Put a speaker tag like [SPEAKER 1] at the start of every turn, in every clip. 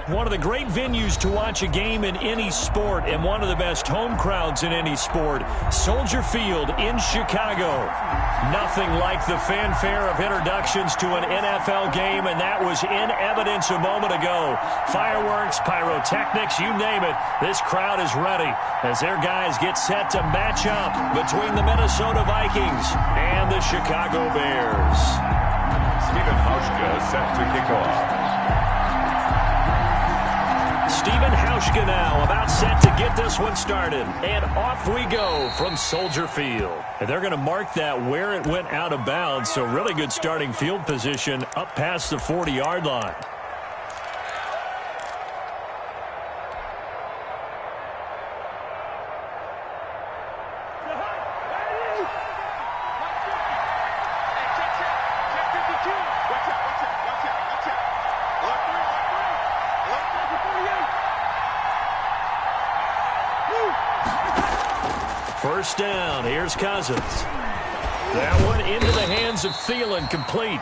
[SPEAKER 1] One of the great venues to watch a game in any sport and one of the best home crowds in any sport, Soldier Field in Chicago. Nothing like the fanfare of introductions to an NFL game, and that was in evidence a moment ago. Fireworks, pyrotechnics, you name it. This crowd is ready as their guys get set to match up between the Minnesota Vikings and the Chicago Bears.
[SPEAKER 2] Stephen Hauschka set to kick off.
[SPEAKER 1] Stephen Hauschka now about set to get this one started. And off we go from Soldier Field. And they're going to mark that where it went out of bounds. So really good starting field position up past the 40-yard line. First down, here's Cousins. That one into the hands of Thielen, complete.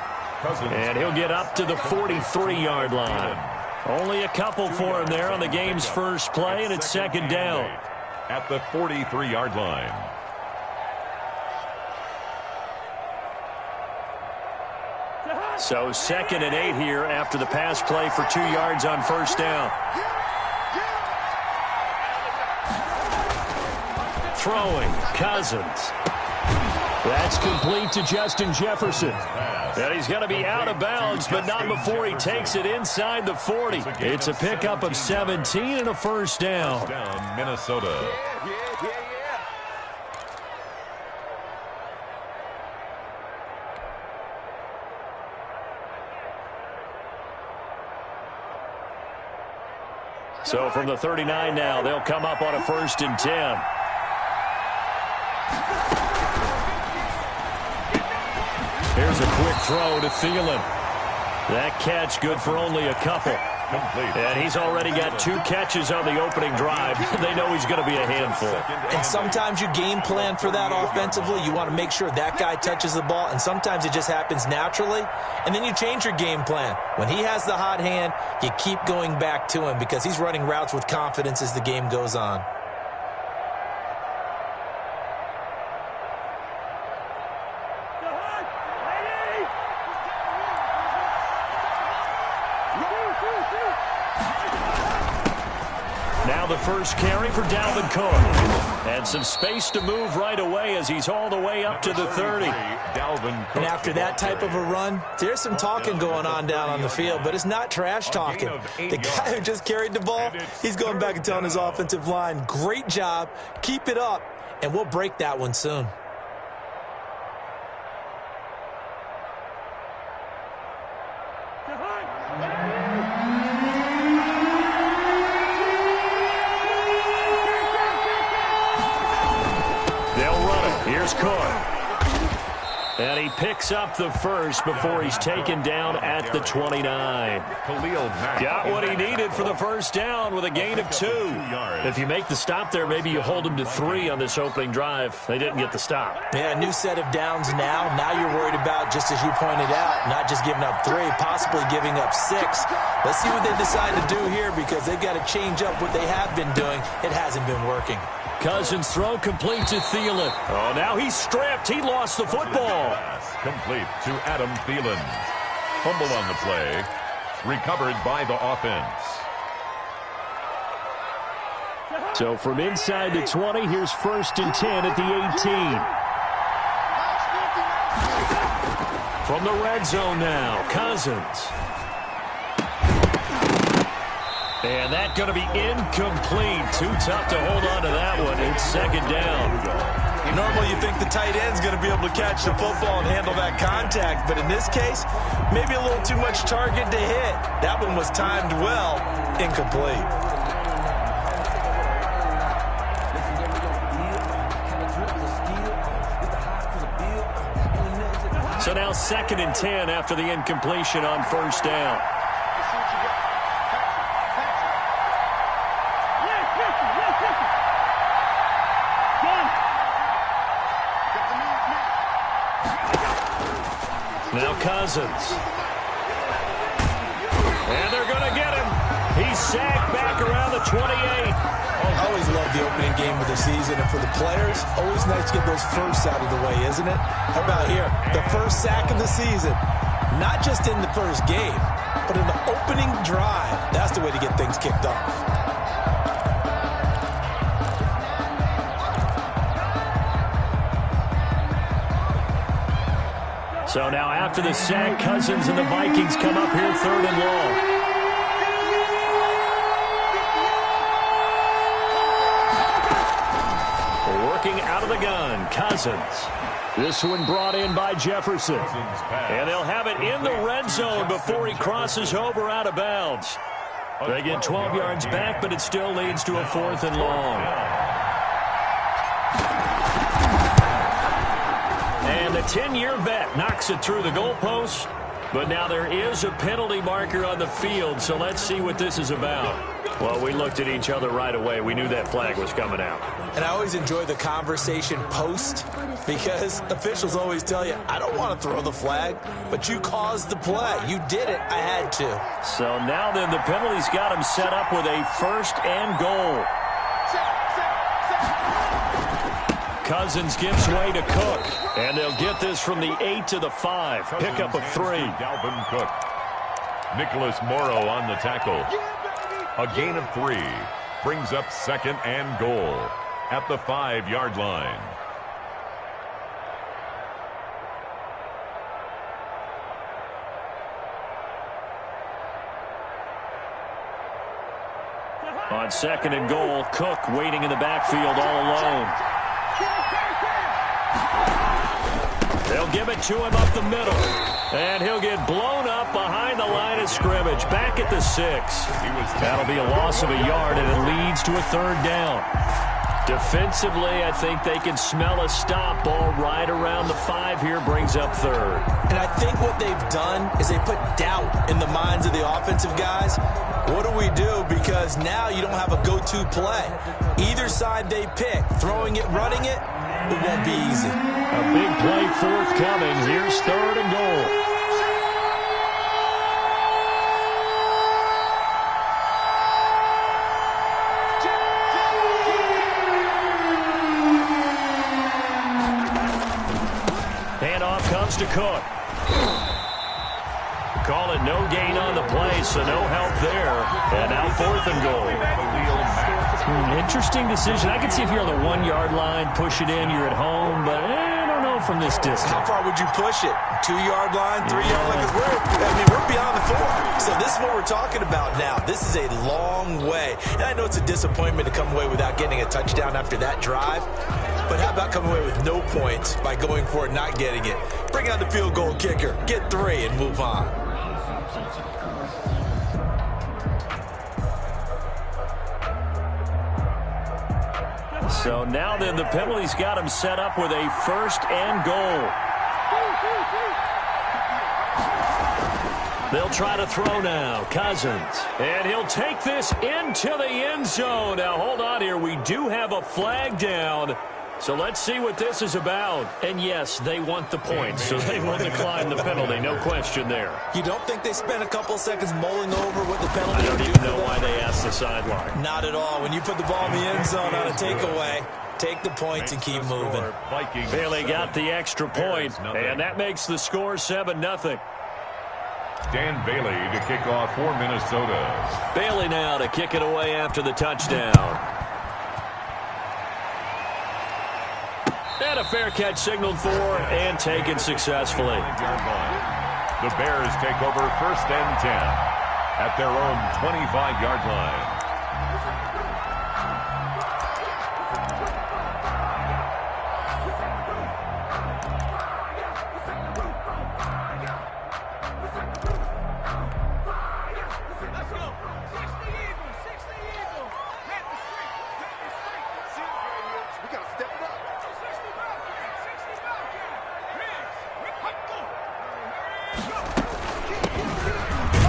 [SPEAKER 1] And he'll get up to the 43-yard line. Only a couple for him there on the game's first play, and it's second down.
[SPEAKER 2] At the 43-yard line.
[SPEAKER 1] So 2nd and 8 here after the pass play for 2 yards on first down. Throwing, Cousins. That's complete to Justin Jefferson. And he's going to be out of bounds, but not before he takes it inside the 40. It's a pickup of 17 and a first down.
[SPEAKER 2] Minnesota.
[SPEAKER 1] So from the 39 now, they'll come up on a 1st and 10. Here's a quick throw to Thielen. That catch good for only a couple. And he's already got 2 catches on the opening drive. They know he's going to be a handful.
[SPEAKER 3] And sometimes you game plan for that offensively. You want to make sure that guy touches the ball, and sometimes it just happens naturally. And then you change your game plan. When he has the hot hand, you keep going back to him because he's running routes with confidence as the game goes on.
[SPEAKER 1] Now the first carry for Dalvin Cook. And some space to move right away as he's all the way up to the 30.
[SPEAKER 3] And after that type of a run, there's some talking going on down on the field, but it's not trash talking. The guy who just carried the ball, he's going back and telling his offensive line, great job, keep it up, and we'll break that one soon.
[SPEAKER 1] And he picks up the first before he's taken down at the 29. Got what he needed for the first down with a gain of 2. If you make the stop there, maybe you hold him to 3 on this opening drive. They didn't get the stop.
[SPEAKER 3] Yeah, new set of downs now. Now you're worried about, just as you pointed out, not just giving up 3, possibly giving up 6. Let's see what they decide to do here because they've got to change up what they have been doing. It hasn't been working.
[SPEAKER 1] Cousins throw complete to Thielen. Oh, now he's stripped. He lost the football.
[SPEAKER 2] Complete to Adam Thielen. Fumble on the play. Recovered by the offense.
[SPEAKER 1] So from inside the 20, here's 1st and 10 at the 18. From the red zone now, Cousins. And that's going to be incomplete. Too tough to hold on to that one. It's second down.
[SPEAKER 3] Normally you think the tight end's going to be able to catch the football and handle that contact, but in this case, maybe a little too much target to hit. That one was timed well, incomplete.
[SPEAKER 1] So now 2nd and 10 after the incompletion on first down. Now Cousins. And they're going to get him. sack back around the 28.
[SPEAKER 3] I always love the opening game of the season, and for the players, always nice to get those firsts out of the way, isn't it? How about here? The first sack of the season. Not just in the first game, but in the opening drive. That's the way to get things kicked off.
[SPEAKER 1] So now after the sack, Cousins and the Vikings come up here 3rd and long. Working out of the gun, Cousins. This one brought in by Jefferson. And they'll have it in the red zone before he crosses over out of bounds. They get 12 yards back, but it still leads to a 4th and long. And the 10-year vet knocks it through the goalpost. But now there is a penalty marker on the field, so let's see what this is about. Well, we looked at each other right away. We knew that flag was coming out.
[SPEAKER 3] And I always enjoy the conversation post because officials always tell you, I don't want to throw the flag, but you caused the play. You did it. I had to.
[SPEAKER 1] So now then the penalty's got him set up with a 1st and goal. Cousins gives way to Cook, and they'll get this from the 8 to the 5. Pickup of 3.
[SPEAKER 2] Dalvin Cook. Nicholas Morrow on the tackle. A gain of 3 brings up 2nd and goal at the 5-yard line.
[SPEAKER 1] On 2nd and goal, Cook waiting in the backfield all alone. They'll give it to him up the middle. And he'll get blown up behind the line of scrimmage. Back at the 6. That'll be a loss of a yard, and it leads to a 3rd down. Defensively, I think they can smell a stop ball right around the 5 here. Brings up 3rd.
[SPEAKER 3] And I think what they've done is they put doubt in the minds of the offensive guys. What do we do? Because now you don't have a go-to play. Either side they pick, throwing it, running it, it won't be easy.
[SPEAKER 1] A big play forthcoming. Here's 3rd and goal. Handoff comes to Cook. Call it no gain on the play, so no help there. And now 4th and goal. Interesting decision. I can see if you're on the 1-yard line, push it in, you're at home, but I don't know from this distance.
[SPEAKER 3] How far would you push it? 2-yard line, 3-yard line? We're beyond the 4. So this is what we're talking about now. This is a long way. And I know it's a disappointment to come away without getting a touchdown after that drive. But how about coming away with no points by going for it, not getting it? Bring out the field goal kicker, get 3, and move on.
[SPEAKER 1] So now then the penalty's got him set up with a 1st and goal. They'll try to throw now. Cousins. And he'll take this into the end zone. Now hold on here. We do have a flag down. So let's see what this is about. And yes, they want the points, so they will decline the penalty. No question there.
[SPEAKER 3] You don't think they spent a couple seconds mulling over what the penalty
[SPEAKER 1] I don't even know why they asked the sideline.
[SPEAKER 3] Not at all. When you put the ball in the end zone on a takeaway, take the points and keep moving.
[SPEAKER 1] Bailey got the extra point, and that makes the score 7-0.
[SPEAKER 2] Dan Bailey to kick off for Minnesota.
[SPEAKER 1] Bailey now to kick it away after the touchdown. And a fair catch signaled for and taken successfully.
[SPEAKER 2] The Bears take over 1st and 10 at their own 25-yard line.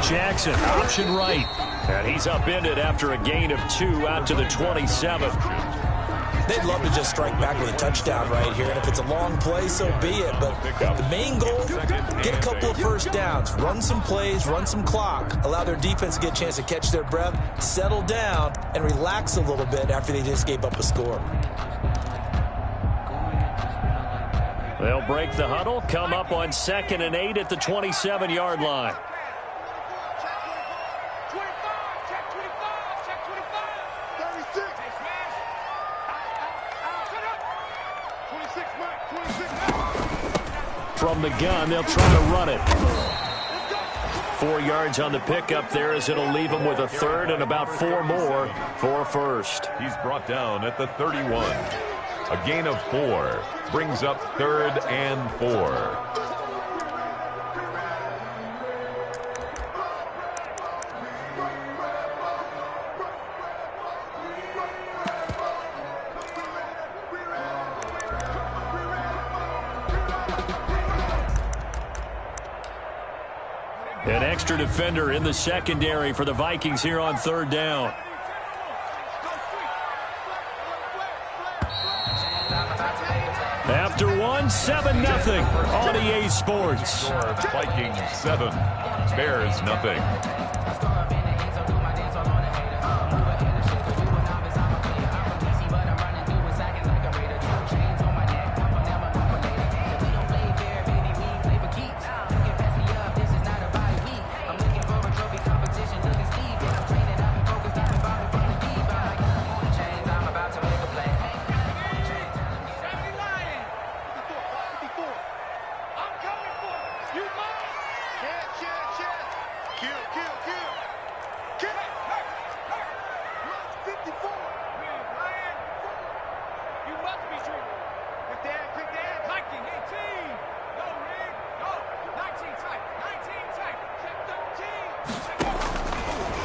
[SPEAKER 1] Jackson, option right. And he's upended after a gain of 2 out to the 27.
[SPEAKER 3] They'd love to just strike back with a touchdown right here, and if it's a long play, so be it. But the main goal, get a couple of first downs, run some plays, run some clock, allow their defense to get a chance to catch their breath, settle down, and relax a little bit after they just gave up a score.
[SPEAKER 1] They'll break the huddle, come up on 2nd and 8 at the 27-yard line. From the gun, they'll try to run it. 4 yards on the pickup there as it'll leave them with a third and about 4 more for a first.
[SPEAKER 2] He's brought down at the 31. A gain of 4 brings up 3rd and 4.
[SPEAKER 1] An extra defender in the secondary for the Vikings here on 3rd down. After 1, 7-0 on EA Sports.
[SPEAKER 2] Vikings 7, Bears nothing.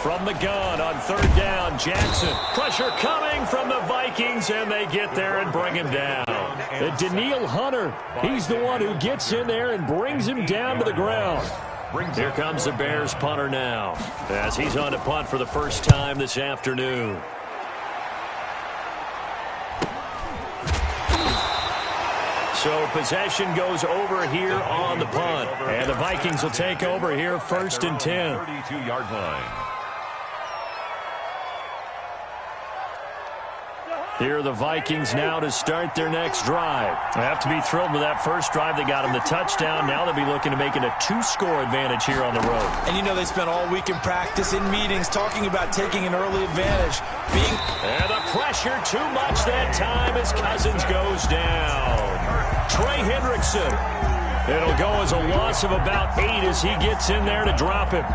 [SPEAKER 1] From the gun on 3rd down, Jackson. Pressure coming from the Vikings, and they get there and bring him down. Daniil Hunter, he's the one who gets in there and brings him down to the ground. Here comes the Bears punter now, as he's on to punt for the first time this afternoon. So possession goes over here on the punt, and the Vikings will take over here 1st and 10.
[SPEAKER 2] 32-yard line.
[SPEAKER 1] Here are the Vikings now to start their next drive. They have to be thrilled with that first drive. They got them the touchdown. Now they'll be looking to make it a 2-score advantage here on the road.
[SPEAKER 3] And you know they spent all week in practice, in meetings, talking about taking an early advantage.
[SPEAKER 1] And the pressure too much that time as Cousins goes down. Trey Hendrickson. It'll go as a loss of about 8 as he gets in there to drop him.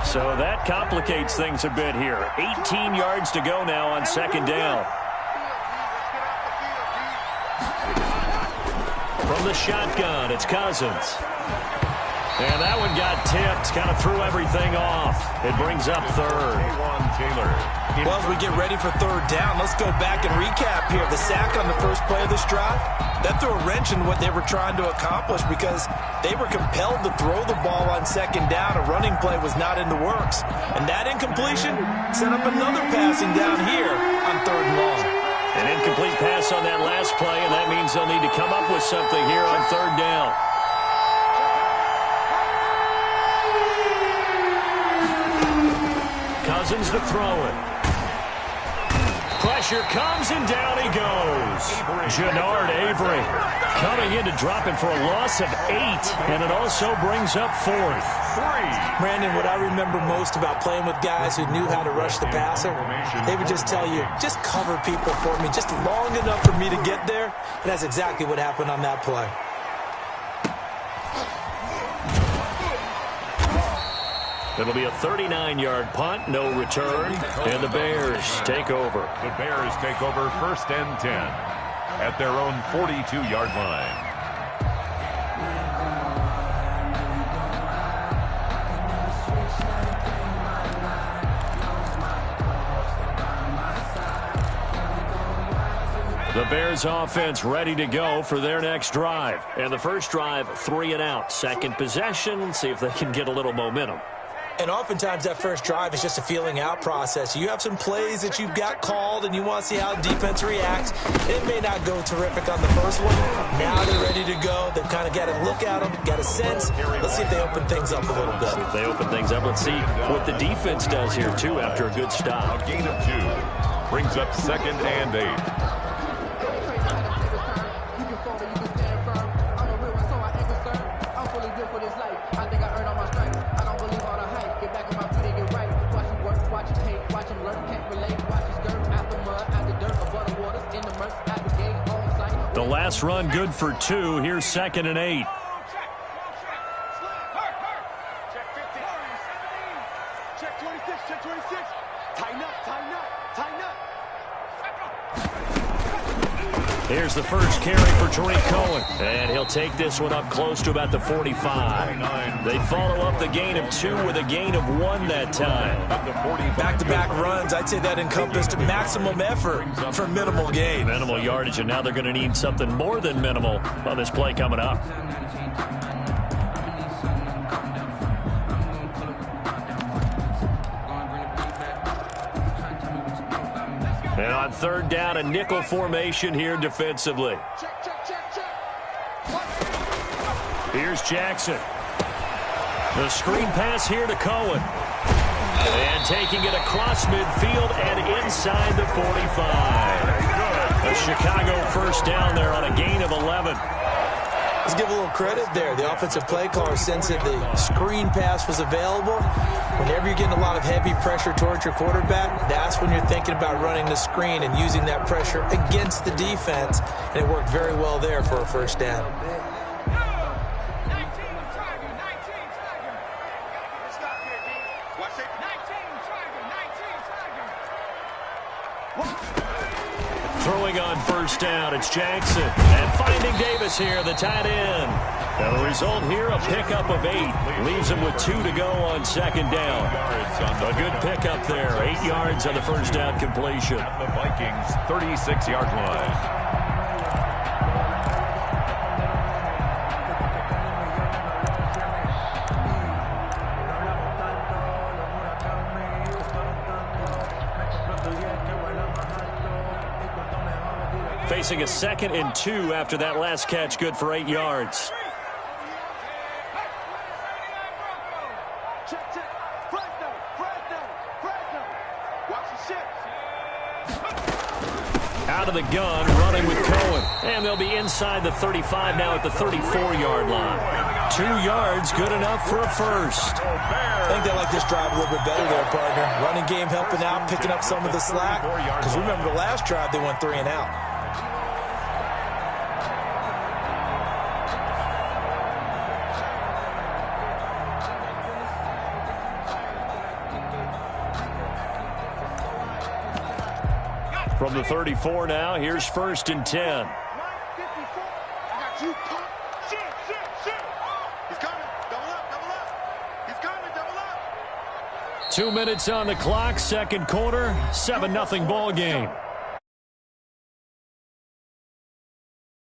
[SPEAKER 1] So that complicates things a bit here. 18 yards to go now on 2nd down. From the shotgun, it's Cousins. And that one got tipped, kind of threw everything off. It brings up 3rd.
[SPEAKER 3] Well, as we get ready for 3rd down, let's go back and recap here. The sack on the first play of this drive, that threw a wrench in what they were trying to accomplish because they were compelled to throw the ball on 2nd down. A running play was not in the works. And that incompletion set up another passing down here on 3rd and long.
[SPEAKER 1] An incomplete pass on that last play, and that means they'll need to come up with something here on 3rd down. Cousins to throw it. Pressure comes, and down he goes. Jannard Avery coming in to drop him for a loss of 8, and it also brings up 4th.
[SPEAKER 3] Brandon, what I remember most about playing with guys who knew how to rush the passer, they would just tell you, just cover people for me, just long enough for me to get there, and that's exactly what happened on that play.
[SPEAKER 1] It'll be a 39-yard punt, no return, and the Bears take over.
[SPEAKER 2] The Bears take over 1st and 10 at their own 42-yard line.
[SPEAKER 1] The Bears offense ready to go for their next drive. And the first drive, 3 and out. Second possession, see if they can get a little momentum.
[SPEAKER 3] And oftentimes that first drive is just a feeling out process. You have some plays that you've got called and you want to see how the defense reacts. It may not go terrific on the first one. Now they're ready to go. They've kind of got to look at them, got a sense. Let's see if they open things up a little bit.
[SPEAKER 1] If they open things up, let's see what the defense does here, too, after a good stop.
[SPEAKER 2] A gain of 2 brings up 2nd and 8.
[SPEAKER 1] The last run good for 2. Here's 2nd and 8.
[SPEAKER 4] Check 26, check 26. Tighten up, tighten up, tighten up.
[SPEAKER 1] Here's the first carry for Tariq Cohen. And he'll take this one up close to about the 45. They follow up the gain of 2 with a gain of 1 that time.
[SPEAKER 3] Back-to-back runs, I'd say that encompassed maximum effort for minimal gain.
[SPEAKER 1] Minimal yardage, and now they're going to need something more than minimal on this play coming up. And on 3rd down, a nickel formation here defensively. Here's Jackson. The screen pass here to Cohen. And taking it across midfield and inside the 45. A Chicago first down there on a gain of 11.
[SPEAKER 3] Let's give a little credit there. The offensive play caller sensed that the screen pass was available. Whenever you're getting a lot of heavy pressure towards your quarterback, that's when you're thinking about running the screen and using that pressure against the defense. And it worked very well there for a first down.
[SPEAKER 1] Throwing on first down, it's Jackson. And finding Davis here, the tight end. And the result here, a pickup of 8. Leaves him with 2 to go on 2nd down. A good pickup there. 8 yards on the first down completion.
[SPEAKER 2] At the Vikings' 36-yard line.
[SPEAKER 1] Facing a 2nd and 2 after that last catch, good for 8 yards. Out of the gun, running with Cohen. And they'll be inside the 35 now at the 34-yard line. 2 yards, good enough for a first.
[SPEAKER 3] I think they like this drive a little bit better there, partner. Running game helping out, picking up some of the slack. Because remember the last drive, they went 3 and out.
[SPEAKER 1] From the 34 now, here's 1st and 10. 2 minutes on the clock, 2nd quarter, 7-0 ball game.